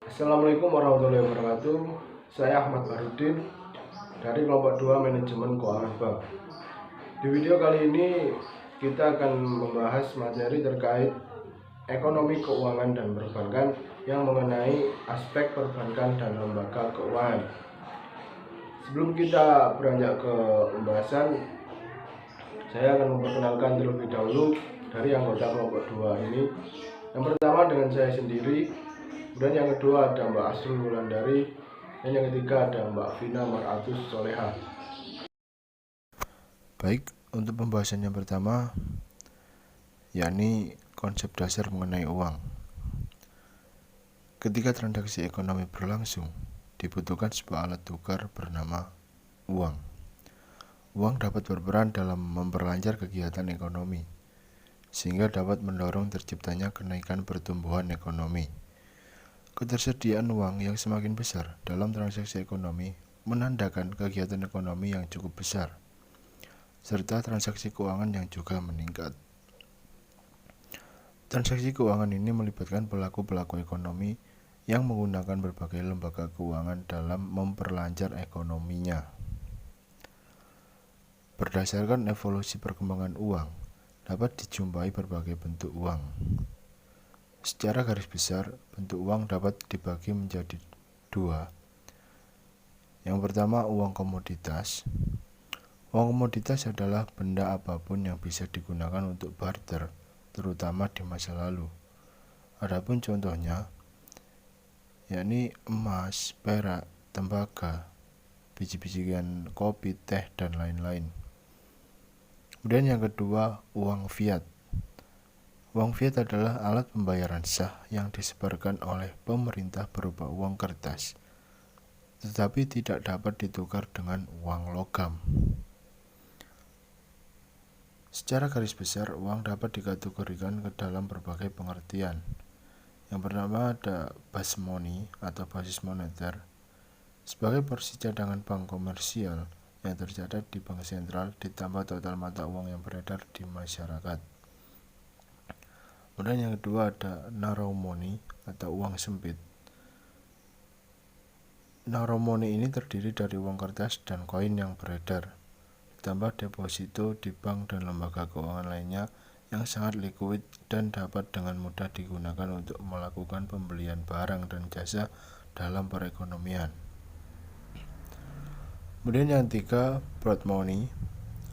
Assalamualaikum warahmatullahi wabarakatuh. Saya Ahmad Barudin dari kelompok 2 Manajemen Keuangan Bank. Di video kali ini kita akan membahas materi terkait ekonomi keuangan dan perbankan yang mengenai aspek perbankan dan lembaga keuangan. Sebelum kita beranjak ke pembahasan, saya akan memperkenalkan terlebih dahulu dari anggota kelompok 2 ini. Yang pertama dengan saya sendiri, kemudian yang kedua ada Mbak Asrul Wulandari, dan yang ketiga ada Mbak Vina Maratus Soleha. Baik, untuk pembahasan yang pertama, yakni konsep dasar mengenai uang. Ketika transaksi ekonomi berlangsung, dibutuhkan sebuah alat tukar bernama uang. Uang dapat berperan dalam memperlancar kegiatan ekonomi, sehingga dapat mendorong terciptanya kenaikan pertumbuhan ekonomi. Ketersediaan uang yang semakin besar dalam transaksi ekonomi menandakan kegiatan ekonomi yang cukup besar, serta transaksi keuangan yang juga meningkat. Transaksi keuangan ini melibatkan pelaku-pelaku ekonomi yang menggunakan berbagai lembaga keuangan dalam memperlancar ekonominya. Berdasarkan evolusi perkembangan uang, dapat dijumpai berbagai bentuk uang. Secara garis besar, bentuk uang dapat dibagi menjadi dua. Yang pertama, uang komoditas. Uang komoditas adalah benda apapun yang bisa digunakan untuk barter, terutama di masa lalu. Adapun contohnya, yakni emas, perak, tembaga, biji-bijian kopi, teh, dan lain-lain. Kemudian yang kedua, uang fiat. Uang fiat adalah alat pembayaran sah yang disebarkan oleh pemerintah berupa uang kertas, tetapi tidak dapat ditukar dengan uang logam. Secara garis besar, uang dapat dikategorikan ke dalam berbagai pengertian. Yang pertama ada base money atau basis moneter, sebagai porsi cadangan bank komersial yang tercatat di bank sentral ditambah total mata uang yang beredar di masyarakat. Kemudian yang kedua ada narrow money atau uang sempit. Narrow money ini terdiri dari uang kertas dan koin yang beredar, ditambah deposito di bank dan lembaga keuangan lainnya yang sangat likuid dan dapat dengan mudah digunakan untuk melakukan pembelian barang dan jasa dalam perekonomian. Kemudian yang ketiga, broad money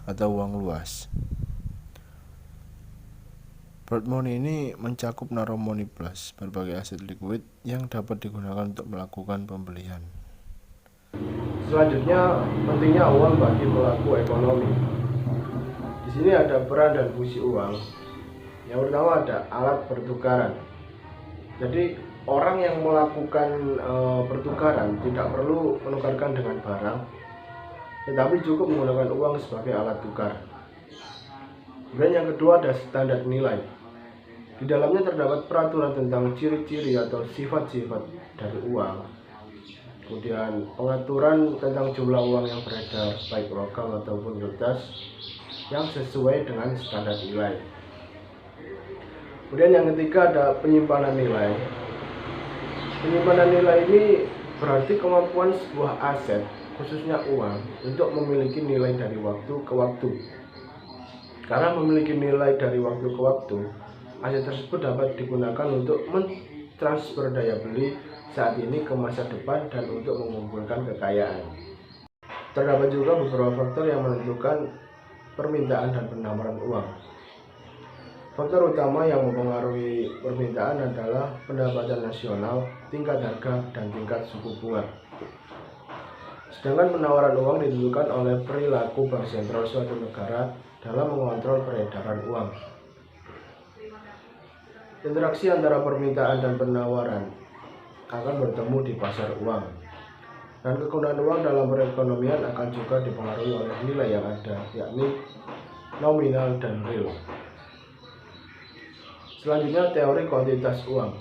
atau uang luas. Broad money ini mencakup narrow money plus berbagai aset likuid yang dapat digunakan untuk melakukan pembelian. Selanjutnya, pentingnya uang bagi pelaku ekonomi. Di sini ada peran dan fungsi uang. Yang pertama ada alat pertukaran. Jadi orang yang melakukan pertukaran tidak perlu menukarkan dengan barang, tetapi cukup menggunakan uang sebagai alat tukar. Kemudian yang kedua ada standar nilai. Di dalamnya terdapat peraturan tentang ciri-ciri atau sifat-sifat dari uang. Kemudian pengaturan tentang jumlah uang yang beredar, baik logam ataupun kertas, yang sesuai dengan standar nilai. Kemudian yang ketiga ada penyimpanan nilai. Penyimpanan nilai ini berarti kemampuan sebuah aset, khususnya uang, untuk memiliki nilai dari waktu ke waktu. Karena memiliki nilai dari waktu ke waktu, aset tersebut dapat digunakan untuk mentransfer daya beli saat ini ke masa depan dan untuk mengumpulkan kekayaan. Terdapat juga beberapa faktor yang menentukan permintaan dan penawaran uang. Faktor utama yang mempengaruhi permintaan adalah pendapatan nasional, tingkat harga, dan tingkat suku bunga. Sedangkan penawaran uang ditentukan oleh perilaku bank sentral suatu negara dalam mengontrol peredaran uang. Interaksi antara permintaan dan penawaran akan bertemu di pasar uang, dan kegunaan uang dalam perekonomian akan juga dipengaruhi oleh nilai yang ada, yakni nominal dan real. Selanjutnya, teori kuantitas uang.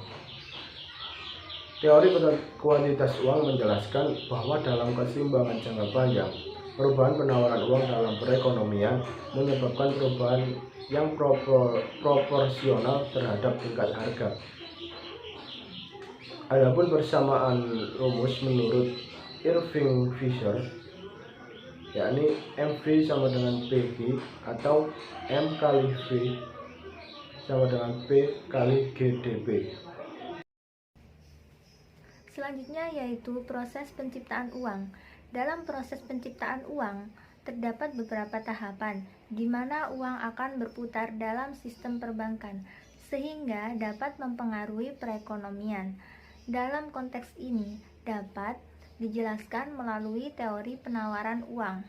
Teori kuantitas uang menjelaskan bahwa dalam keseimbangan jangka panjang, perubahan penawaran uang dalam perekonomian menyebabkan perubahan yang proporsional terhadap tingkat harga. Adapun persamaan rumus menurut Irving Fisher, yakni MV sama dengan PG atau M kali V sama dengan P kali GdP. Selanjutnya yaitu proses penciptaan uang. Dalam proses penciptaan uang, terdapat beberapa tahapan di mana uang akan berputar dalam sistem perbankan, sehingga dapat mempengaruhi perekonomian. Dalam konteks ini, dapat dijelaskan melalui teori penawaran uang.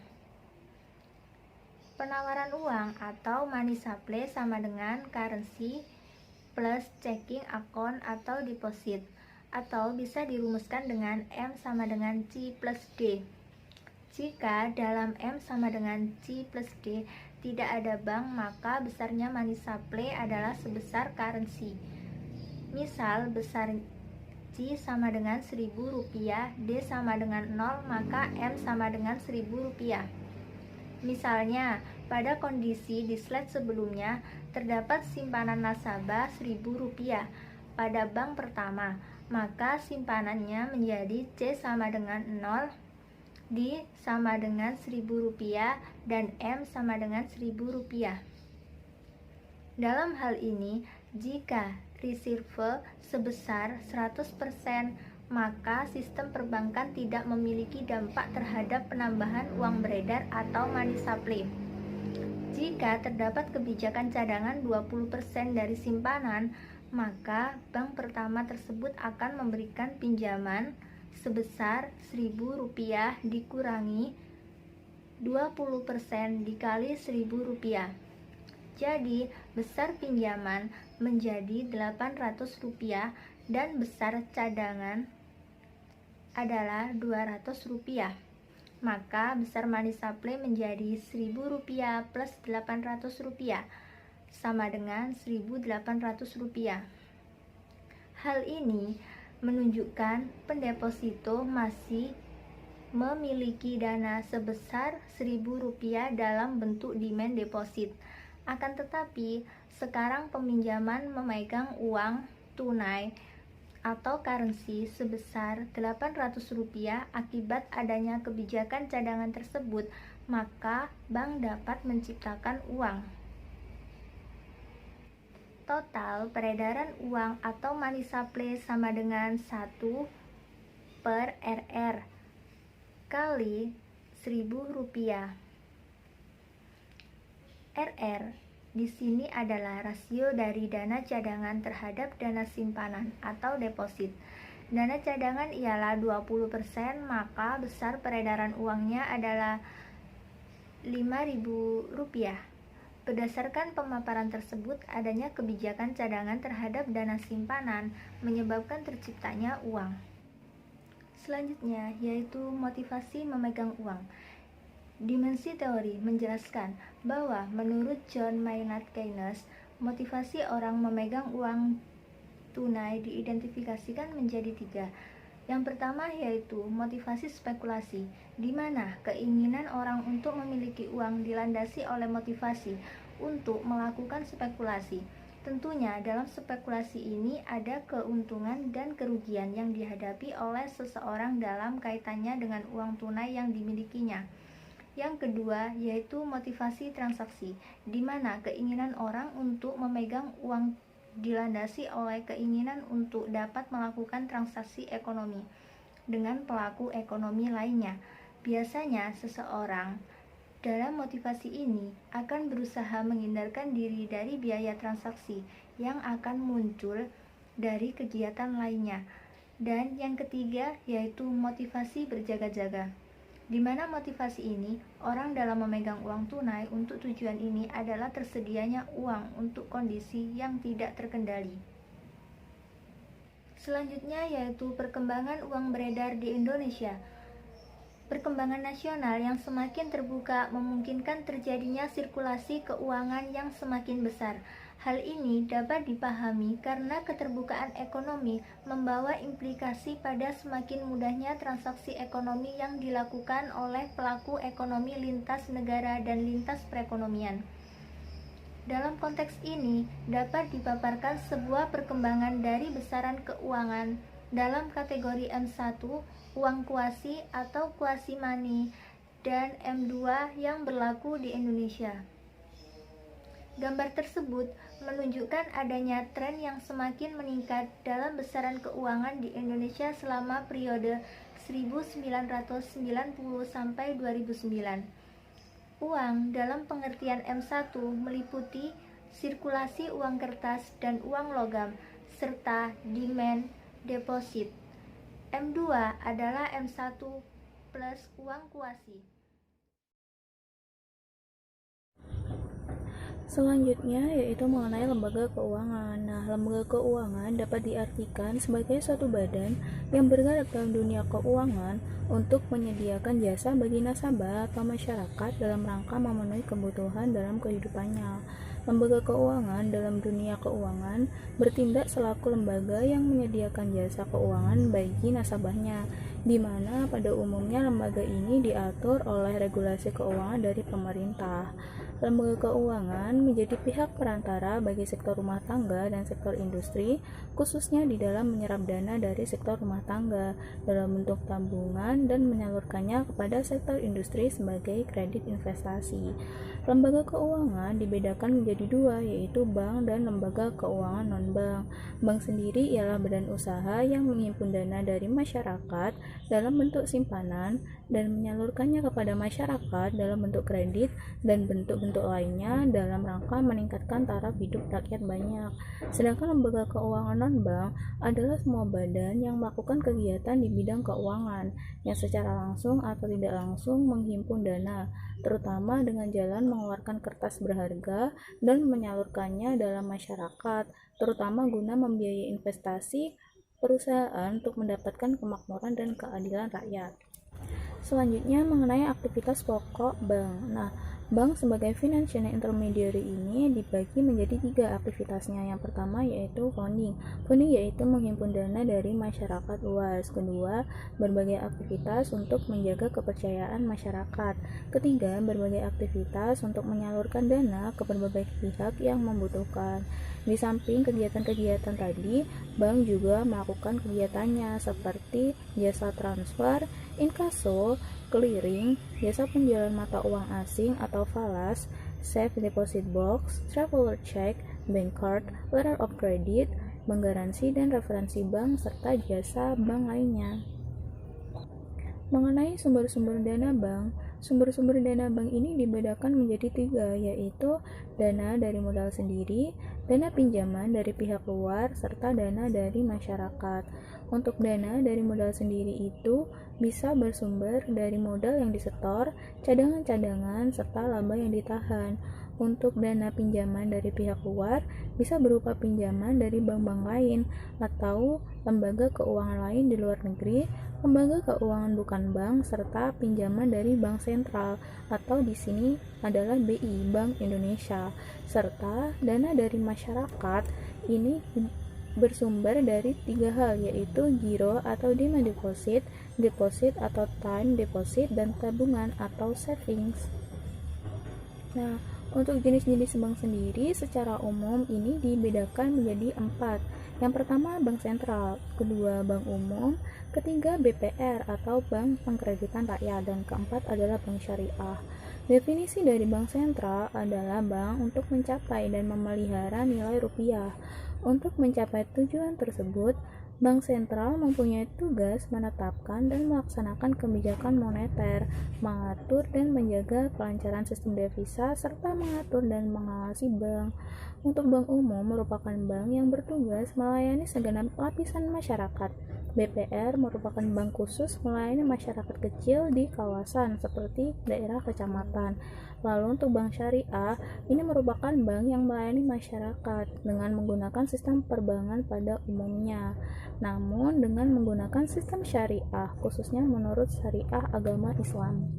Penawaran uang atau money supply sama dengan currency plus checking account atau deposit, atau bisa dirumuskan dengan M sama dengan C plus D. Jika dalam M sama dengan C plus D tidak ada bank, maka besarnya money supply adalah sebesar currency. Misal besar C sama dengan Rp1.000, D sama dengan 0, maka M sama dengan Rp1.000. Misalnya, pada kondisi di slide sebelumnya, terdapat simpanan nasabah Rp1.000 pada bank pertama, maka simpanannya menjadi C sama dengan 0, D sama dengan Rp1.000, dan M sama dengan Rp1.000. Dalam hal ini, jika reserve sebesar 100%, maka sistem perbankan tidak memiliki dampak terhadap penambahan uang beredar atau money supply. Jika terdapat kebijakan cadangan 20% dari simpanan, maka bank pertama tersebut akan memberikan pinjaman sebesar Rp1.000 dikurangi 20% dikali Rp1.000. Jadi, besar pinjaman menjadi Rp800 dan besar cadangan adalah Rp200. Maka besar money supply menjadi Rp1.000 plus Rp800 sama dengan Rp1.800. Hal ini menunjukkan pendeposito masih memiliki dana sebesar Rp1.000 dalam bentuk demand deposit. Akan tetapi, sekarang peminjaman memegang uang tunai atau currency sebesar Rp800 akibat adanya kebijakan cadangan tersebut, maka bank dapat menciptakan uang. Total peredaran uang atau money supply sama dengan 1/RR kali Rp1.000. RR di sini adalah rasio dari dana cadangan terhadap dana simpanan atau deposit. Dana cadangan ialah 20%, maka besar peredaran uangnya adalah Rp5.000. Berdasarkan pemaparan tersebut, adanya kebijakan cadangan terhadap dana simpanan menyebabkan terciptanya uang. Selanjutnya yaitu motivasi memegang uang. Dimensi teori menjelaskan bahwa menurut John Maynard Keynes, motivasi orang memegang uang tunai diidentifikasikan menjadi 3. Yang pertama yaitu motivasi spekulasi, di mana keinginan orang untuk memiliki uang dilandasi oleh motivasi untuk melakukan spekulasi. Tentunya dalam spekulasi ini ada keuntungan dan kerugian yang dihadapi oleh seseorang dalam kaitannya dengan uang tunai yang dimilikinya. Yang kedua yaitu motivasi transaksi, di mana keinginan orang untuk memegang uang dilandasi oleh keinginan untuk dapat melakukan transaksi ekonomi dengan pelaku ekonomi lainnya. Biasanya seseorang dalam motivasi ini akan berusaha menghindarkan diri dari biaya transaksi yang akan muncul dari kegiatan lainnya. Dan yang ketiga yaitu motivasi berjaga-jaga, di mana motivasi ini, orang dalam memegang uang tunai untuk tujuan ini adalah tersedianya uang untuk kondisi yang tidak terkendali. Selanjutnya yaitu perkembangan uang beredar di Indonesia. Perkembangan nasional yang semakin terbuka memungkinkan terjadinya sirkulasi keuangan yang semakin besar. Hal ini dapat dipahami karena keterbukaan ekonomi membawa implikasi pada semakin mudahnya transaksi ekonomi yang dilakukan oleh pelaku ekonomi lintas negara dan lintas perekonomian. Dalam konteks ini, dapat dipaparkan sebuah perkembangan dari besaran keuangan dalam kategori M1 uang kuasi atau quasi money dan M2 yang berlaku di Indonesia. Gambar tersebut menunjukkan adanya tren yang semakin meningkat dalam besaran keuangan di Indonesia selama periode 1990 sampai 2009. Uang dalam pengertian M1 meliputi sirkulasi uang kertas dan uang logam, serta demand deposit. M2 adalah M1 plus uang kuasi. Selanjutnya yaitu mengenai lembaga keuangan. Nah, lembaga keuangan dapat diartikan sebagai suatu badan yang bergerak dalam dunia keuangan untuk menyediakan jasa bagi nasabah atau masyarakat dalam rangka memenuhi kebutuhan dalam kehidupannya. Lembaga keuangan dalam dunia keuangan bertindak selaku lembaga yang menyediakan jasa keuangan bagi nasabahnya, di mana pada umumnya lembaga ini diatur oleh regulasi keuangan dari pemerintah. Lembaga keuangan menjadi pihak perantara bagi sektor rumah tangga dan sektor industri, khususnya di dalam menyerap dana dari sektor rumah tangga dalam bentuk tabungan dan menyalurkannya kepada sektor industri sebagai kredit investasi. Lembaga keuangan dibedakan menjadi dua, yaitu bank dan lembaga keuangan non-bank. Bank sendiri ialah badan usaha yang menghimpun dana dari masyarakat dalam bentuk simpanan dan menyalurkannya kepada masyarakat dalam bentuk kredit dan bentuk-bentuk lainnya dalam rangka meningkatkan taraf hidup rakyat banyak. Sedangkan lembaga keuangan non-bank adalah semua badan yang melakukan kegiatan di bidang keuangan yang secara langsung atau tidak langsung menghimpun dana, terutama dengan jalan mengeluarkan kertas berharga dan menyalurkannya dalam masyarakat, terutama guna membiayai investasi perusahaan untuk mendapatkan kemakmuran dan keadilan rakyat. Selanjutnya mengenai aktivitas pokok bank. Nah, bank sebagai financial intermediary ini dibagi menjadi 3 aktivitasnya. Yang pertama yaitu funding. Funding yaitu menghimpun dana dari masyarakat luas. Kedua, berbagai aktivitas untuk menjaga kepercayaan masyarakat. Ketiga, berbagai aktivitas untuk menyalurkan dana ke berbagai pihak yang membutuhkan. Di samping kegiatan-kegiatan tadi, bank juga melakukan kegiatannya seperti jasa transfer, inkaso, clearing, jasa penjualan mata uang asing atau falas, safe deposit box, traveler check, bank card, letter of credit, bank garansi dan referensi bank, serta jasa bank lainnya. Mengenai sumber-sumber dana bank, sumber-sumber dana bank ini dibedakan menjadi 3, yaitu dana dari modal sendiri, dana pinjaman dari pihak luar, serta dana dari masyarakat. Untuk dana dari modal sendiri itu bisa bersumber dari modal yang disetor, cadangan-cadangan, serta laba yang ditahan. Untuk dana pinjaman dari pihak luar bisa berupa pinjaman dari bank-bank lain atau lembaga keuangan lain di luar negeri, lembaga keuangan bukan bank, serta pinjaman dari bank sentral atau di sini adalah BI, Bank Indonesia. Serta dana dari masyarakat ini bersumber dari 3 hal, yaitu giro atau demand deposit, deposit atau time deposit, dan tabungan atau savings. Nah, untuk jenis-jenis bank sendiri secara umum ini dibedakan menjadi 4. Yang pertama bank sentral, kedua bank umum, ketiga BPR atau bank pengkreditan rakyat, dan keempat adalah bank syariah. Definisi dari bank sentral adalah bank untuk mencapai dan memelihara nilai rupiah. Untuk mencapai tujuan tersebut, bank sentral mempunyai tugas menetapkan dan melaksanakan kebijakan moneter, mengatur dan menjaga kelancaran sistem devisa, serta mengatur dan mengawasi bank. Untuk bank umum merupakan bank yang bertugas melayani segenap lapisan masyarakat. BPR merupakan bank khusus melayani masyarakat kecil di kawasan seperti daerah kecamatan. Lalu untuk bank syariah, ini merupakan bank yang melayani masyarakat dengan menggunakan sistem perbankan pada umumnya, namun dengan menggunakan sistem syariah, khususnya menurut syariah agama Islam.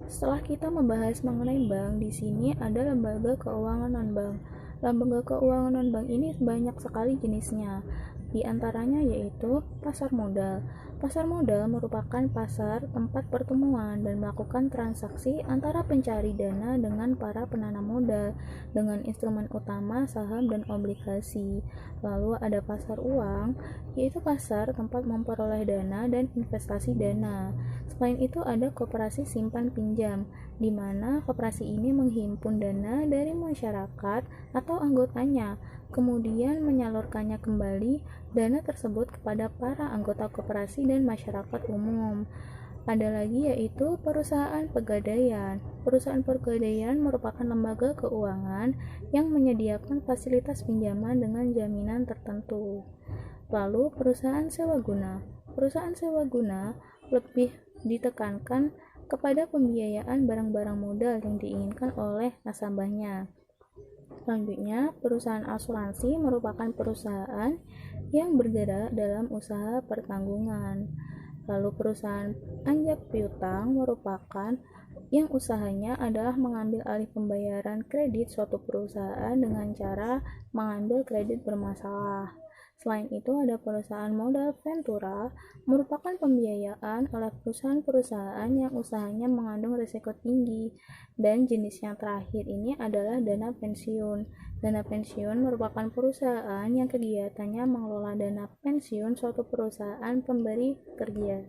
Setelah kita membahas mengenai bank, di sini ada lembaga keuangan non-bank. Lembaga keuangan non-bank ini banyak sekali jenisnya. Di antaranya yaitu pasar modal. Pasar modal merupakan pasar tempat pertemuan dan melakukan transaksi antara pencari dana dengan para penanam modal dengan instrumen utama saham dan obligasi. Lalu ada pasar uang, yaitu pasar tempat memperoleh dana dan investasi dana. Selain itu ada koperasi simpan pinjam, di mana koperasi ini menghimpun dana dari masyarakat atau anggotanya, kemudian menyalurkannya kembali dana tersebut kepada para anggota koperasi dan masyarakat umum. Ada lagi yaitu perusahaan pegadaian. Perusahaan pegadaian merupakan lembaga keuangan yang menyediakan fasilitas pinjaman dengan jaminan tertentu. Lalu perusahaan sewa guna. Perusahaan sewa guna lebih ditekankan kepada pembiayaan barang-barang modal yang diinginkan oleh nasabahnya. Selanjutnya, perusahaan asuransi merupakan perusahaan yang bergerak dalam usaha pertanggungan. Lalu perusahaan anjak piutang merupakan yang usahanya adalah mengambil alih pembayaran kredit suatu perusahaan dengan cara mengambil kredit bermasalah. Selain itu ada perusahaan modal ventura, merupakan pembiayaan oleh perusahaan-perusahaan yang usahanya mengandung risiko tinggi. Dan jenis yang terakhir ini adalah dana pensiun. Dana pensiun merupakan perusahaan yang kegiatannya mengelola dana pensiun suatu perusahaan pemberi kerja.